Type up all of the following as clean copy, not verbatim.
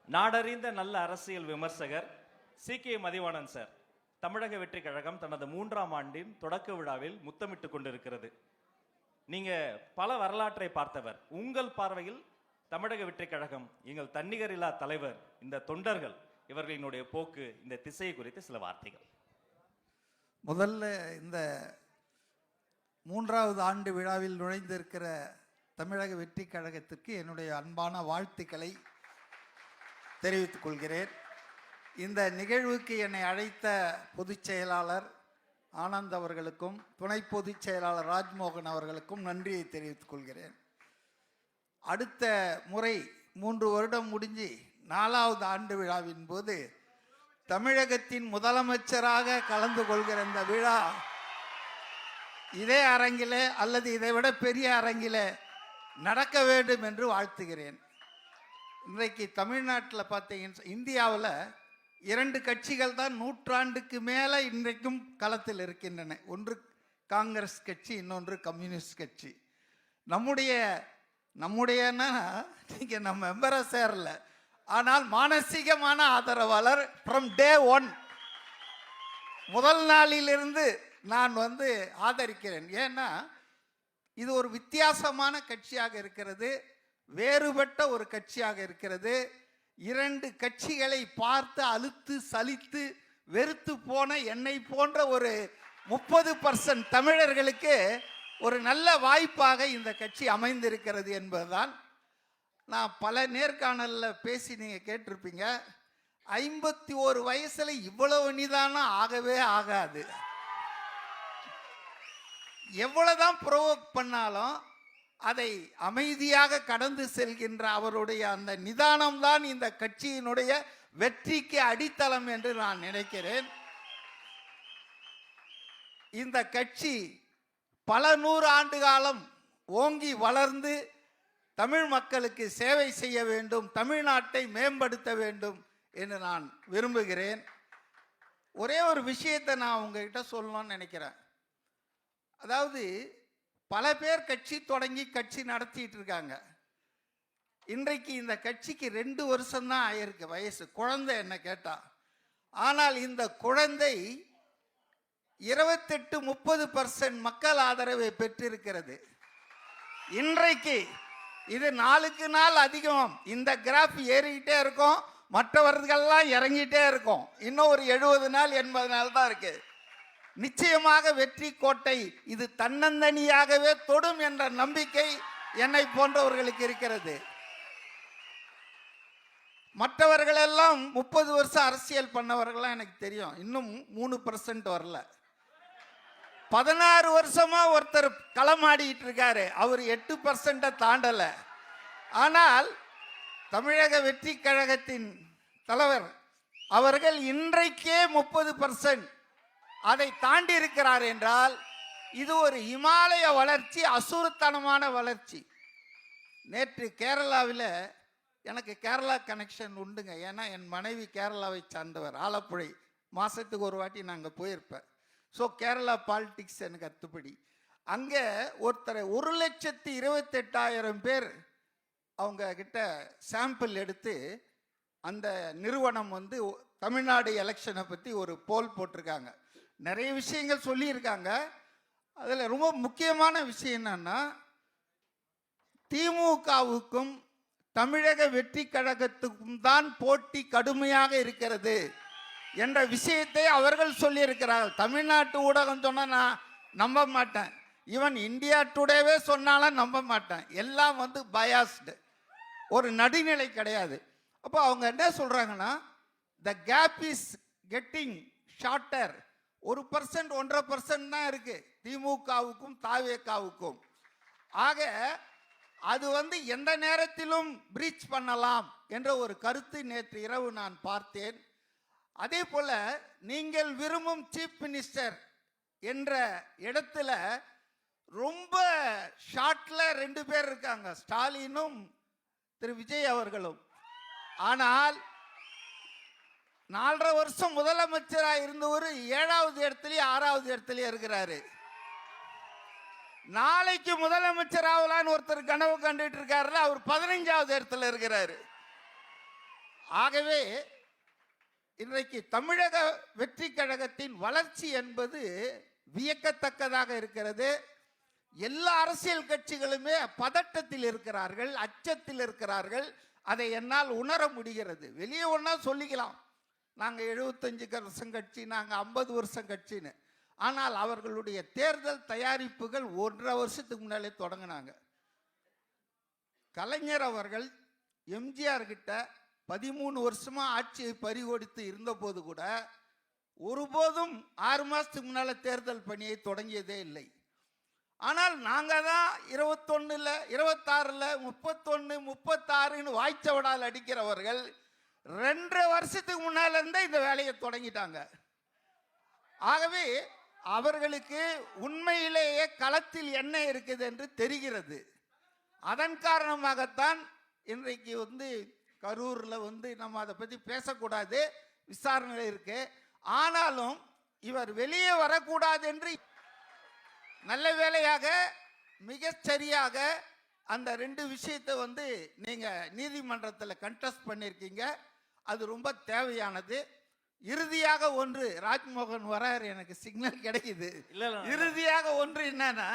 நாடறிந்த நல்ல அரசியல் விமர்சகர் சி.கே. மதிவாணன் சார், தமிழக வெற்றி கழகம் தனது 3ஆம் ஆண்டின் தொடக்க விழாவில் முத்தமிட்டுக் கொண்டிருக்கிறது. நீங்க பல வரலாற்றை பார்த்தவர். உங்கள் பார்வையில் தமிழக வெற்றி கழகம், எங்கள் தன்னிகரில்லா தலைவர், இந்த தொண்டர்கள் இவர்களினுடைய போக்கு, இந்த திசை குறித்து சில வார்த்தைகள். முதல்ல இந்த 3வது ஆண்டு விழாவில் நுழைந்திருக்கிற தமிழக வெற்றி கழகத்திற்கு என்னுடைய அன்பான வாழ்த்துக்களை தெரிவித்துக் கொள்கிறேன். இந்த நிகழ்வுக்கு என்னை அழைத்த பொதுச் செயலாளர் ஆனந்த் அவர்களுக்கும் துணை பொதுச் செயலாளர் ராஜ்மோகன் அவர்களுக்கும் நன்றியை தெரிவித்துக் கொள்கிறேன். அடுத்த முறை 3 வருடம் முடிஞ்சு 4வது ஆண்டு விழாவின் போது தமிழகத்தின் முதலமைச்சராக கலந்து கொள்கிற இந்த விழா இதே அரங்கிலே அல்லது இதைவிட பெரிய அரங்கிலே நடக்க வேண்டும் என்று வாழ்த்துகிறேன். இன்றைக்கு தமிழ்நாட்டில் பார்த்தீங்கன்னா, இந்தியாவில் 2 கட்சிகள் தான் நூற்றாண்டுக்கு மேலே இன்றைக்கும் களத்தில் இருக்கின்றன. ஒன்று காங்கிரஸ் கட்சி, இன்னொன்று கம்யூனிஸ்ட் கட்சி. நம்முடையன்னா நீங்கள் நம்ம மெம்பரை சேரல, ஆனால் மானசீகமான ஆதரவாளர் ஃப்ரம் டே 1 முதல் நாளிலிருந்து நான் ஆதரிக்கிறேன். ஏன்னா இது ஒரு வித்தியாசமான கட்சியாக இருக்கிறது, வேறுபட்ட ஒரு கட்சியாக இருக்கிறது. 2 கட்சிகளை பார்த்து அலுத்து சலித்து வெறுத்து போன என்னை போன்ற ஒரு 30% தமிழர்களுக்கு ஒரு நல்ல வாய்ப்பாக இந்த கட்சி அமைந்திருக்கிறது என்பதுதான். நான் பல நேர்காணலில் பேசி நீங்கள் கேட்டிருப்பீங்க, 51 வயசில் இவ்வளவு நிதானம் ஆகவே ஆகாது. எவ்வளவுதான் ப்ரோவோக் பண்ணாலும் அதை அமைதியாக கடந்து செல்கின்ற அவருடைய அந்த நிதானம்தான் இந்த கட்சியினுடைய வெற்றிக்கு அடித்தளம் என்று நான் நினைக்கிறேன். இந்த கட்சி பல 100 ஆண்டு காலம் ஓங்கி வளர்ந்து தமிழ் மக்களுக்கு சேவை செய்ய வேண்டும், தமிழ்நாட்டை மேம்படுத்த வேண்டும் என்று நான் விரும்புகிறேன். ஒரே ஒரு விஷயத்தை நான் உங்ககிட்ட சொல்லணும்னு நினைக்கிறேன். அதாவது பல பேர் கட்சி தொடங்கி கட்சி நடத்திட்டு இருக்காங்க. இன்றைக்கு இந்த கட்சிக்கு 2 வருஷம்தான் ஆயிருக்கு வயசு, குழந்தை என்ன கேட்டா. ஆனால் இந்த குழந்தை 28-30% மக்கள் ஆதரவை பெற்றிருக்கிறது. இன்றைக்கு இது நாளுக்கு நாள் அதிகம். இந்த கிராஃப் ஏறிக்கிட்டே இருக்கும், மற்றவர்கள்லாம் இறங்கிட்டே இருக்கும். இன்னும் ஒரு 70 நாள் 80 நாள் தான் இருக்கு. நிச்சயமாக வெற்றி கோட்டை இது தன்னந்தனியாகவே தொடும் என்ற நம்பிக்கை என்னை போன்றவர்களுக்கு இருக்கிறது. மற்றவர்களெல்லாம் 30 வருஷம் அரசியல் பண்ணவர்கள்லாம் எனக்கு தெரியும், இன்னும் 3% வரல. 16 வருஷமா ஒருத்தர் களமாடிட்டு இருக்காரு, அவர் 8% தாண்டல. ஆனால் தமிழக வெற்றி கழகத்தின் தலைவர் அவர்கள் இன்றைக்கே 30% அதை தாண்டி இருக்கிறார் என்றால் இது ஒரு இமாலய வளர்ச்சி, அசுரத்தனமான வளர்ச்சி. நேற்று கேரளாவில், எனக்கு கேரளா கனெக்ஷன் உண்டுங்க, ஏன்னா என் மனைவி கேரளாவை சார்ந்தவர், ஆலப்புழை. மாதத்துக்கு ஒரு வாட்டி நாங்கள் போயிருப்பேன். ஸோ கேரளா பாலிடிக்ஸ் எனக்கு அத்துப்படி. அங்கே ஒருத்தரை 1,28,000 பேர் அவங்க கிட்ட சாம்பிள் எடுத்து அந்த நிறுவனம் தமிழ்நாடு எலெக்ஷனை பற்றி ஒரு போல் போட்டிருக்காங்க. நிறைய விஷயங்கள் சொல்லியிருக்காங்க. அதில் ரொம்ப முக்கியமான விஷயம் என்னன்னா, திமுகவுக்கும் தமிழக வெற்றி கழகத்துக்கும் தான் போட்டி கடுமையாக இருக்கிறது என்ற விஷயத்தை அவர்கள் சொல்லியிருக்கிறார்கள். தமிழ்நாட்டு ஊடகம் சொன்னால் நான் நம்ப மாட்டேன், ஈவன் இந்தியா டுடேவே சொன்னாலும் நம்ப மாட்டேன். எல்லாம் பயாஸ்டு, ஒரு நடுநிலை கிடையாது. அப்போ அவங்க என்ன சொல்கிறாங்கன்னா, த கேப் இஸ் கெட்டிங் ஷார்ட்டர். 1% 1.5% தான் இருக்கு திமுகவுக்கும் தாவேகாவுக்கும். ஆக அது எந்த நேரத்திலும் பிரீச் பண்ணலாம் என்ற ஒரு கருத்து நேற்று இரவு நான் பார்த்தேன். அதே போல நீங்கள் விரும்பும் சீஃப் மினிஸ்டர் என்ற இடத்துல ரொம்ப ஷார்ட்ல 2 பேர் இருக்காங்க, ஸ்டாலினும் திரு விஜய் அவர்களும். ஆனால் 4.5 வருஷம் முதலமைச்சராக இருந்தவர் 7வது இடத்துலயே 6வது இடத்துலயே இருக்கிறாரு. நாளைக்கு முதலமைச்சர் ஆகலான்னு ஒருத்தர் கனவு கண்டுட்டு இருக்காருல, அவர் 15வது இடத்துல இருக்கிறாரு. ஆகவே இன்றைக்கு தமிழக வெற்றி கழகத்தின் வளர்ச்சி என்பது வியக்கத்தக்கதாக இருக்கிறது. எல்லா அரசியல் கட்சிகளுமே பதட்டத்தில் இருக்கிறார்கள், அச்சத்தில் இருக்கிறார்கள். அதை என்னால் உணர முடிகிறது. வெளியே ஒன்றா சொல்லிக்கலாம், நாங்கள் 75 வருஷம் கட்சி, நாங்கள் 50 வருஷம் கட்சின்னு. ஆனால் அவர்களுடைய தேர்தல் தயாரிப்புகள் 1.5 வருஷத்துக்கு முன்னாலே தொடங்கினாங்க. கலைஞர் அவர்கள் எம்ஜிஆர் கிட்ட 13 வருஷமா ஆட்சியை பறிகொடுத்து இருந்தபோது கூட ஒருபோதும் 6 மாசத்துக்கு முன்னால தேர்தல் பணியை தொடங்கியதே இல்லை. ஆனால் நாங்கள் தான் 21ல் 26ல் 31 36ன்னு வாய்ச்சவடால் அடிக்கிறவர்கள் 2.5 வருஷத்துக்கு முன்னால இருந்தே இந்த வேலையை தொடங்கிட்டாங்க. ஆகவே அவர்களுக்கு உண்மையிலேயே களத்தில் என்ன இருக்குது என்று தெரிகிறது. அதன் காரணமாகத்தான் இன்றைக்கு கரூரில் நம்ம அதை பற்றி பேசக்கூடாது, விசாரணை இருக்கு. ஆனாலும் இவர் வெளியே வரக்கூடாது என்று நல்ல வேளையாக மிகச் சரியாக அந்த 2 விஷயத்தை நீங்கள் நீதிமன்றத்தில் கண்டெஸ்ட் பண்ணியிருக்கீங்க. அது ரொம்ப தேவையானது. இறுதியாக ஒன்று, ராஜ்மோகன் வரார், எனக்கு சிக்னல் கிடைக்குது. இறுதியாக ஒன்று என்னன்னா,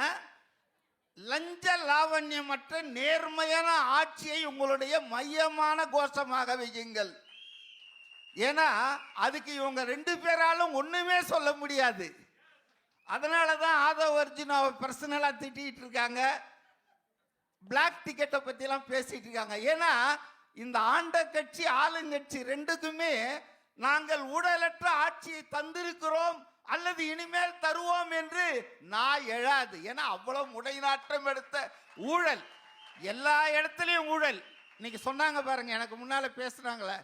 லஞ்ச லாவண்யமற்ற நேர்மையான ஆட்சியை உங்களுடைய மையமான கோஷமாக வையுங்கள். ஏன்னா அதுக்கு இவங்க 2 பேராலும் ஒண்ணுமே சொல்ல முடியாது. அதனால தான் ஆதவ் அர்ஜுனாவை பர்சனலாக திட்டிகிட்டு இருக்காங்க, பிளாக் டிக்கெட்டை பற்றிலாம் பேசிட்டு இருக்காங்க. ஏன்னா இந்த ஆண்ட கட்சி ஆளுங்கட்சி 2க்குமே நாங்கள் ஊழலற்ற ஆட்சியை தந்திருக்கிறோம் அல்லது இனிமேல் தருவோம் என்று நான் எழாது. ஏன்னா அவ்வளவு முடைநாட்டம் எடுத்த ஊழல், எல்லா இடத்துலையும் ஊழல். இன்னைக்கு சொன்னாங்க பாருங்க, எனக்கு முன்னால பேசுனாங்களே,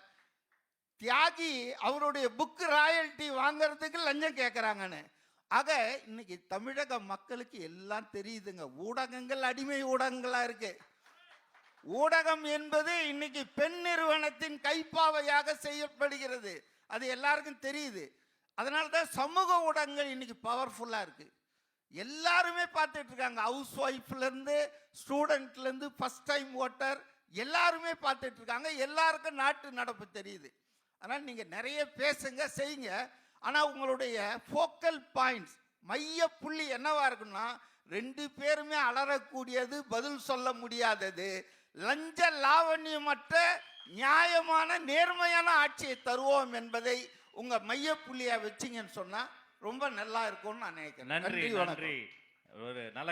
தியாகி அவருடைய புக்கு ராயல்டி வாங்கறதுக்கு லஞ்சம் கேட்குறாங்கன்னு. ஆக இன்னைக்கு தமிழக மக்களுக்கு எல்லாம் தெரியுதுங்க. ஊடகங்கள் அடிமை ஊடகங்களா இருக்கு. ஊடகம் என்பது இன்னைக்கு பெண் நிறுவனத்தின் கைப்பாவையாக செய்யப்படுகிறது. அது எல்லாருக்கும் தெரியுது. அதனால தான் சமூக ஊடகங்கள் இன்னைக்கு பவர்ஃபுல்லா இருக்கு. எல்லாருமே பார்த்துட்டு இருக்காங்க. ஹவுஸ் ஒய்ஃப்ல இருந்து ஸ்டூடெண்ட்ல இருந்து ஃபர்ஸ்ட் டைம் ஓட்டர் எல்லாருமே பார்த்துட்டு இருக்காங்க. எல்லாருக்கும் நாட்டு நடப்பு தெரியுது. அதனால் நீங்க நிறைய பேசுங்க, செய்யுங்க. ஆனா உங்களுடைய ஃபோக்கல் பாயிண்ட்ஸ், மைய புள்ளி என்னவா இருக்குன்னா, 2 பேருமே அலறக்கூடியது, பதில் சொல்ல முடியாதது, லஞ்ச லாவண்யமற்ற நியாயமான நேர்மையான ஆட்சியை தருவோம் என்பதை உங்க மைய புள்ளியா வச்சிங்கன்னு சொன்னா ரொம்ப நல்லா இருக்கும்னு நான் நினைக்கிறேன். நன்றி. ஒரு நல்ல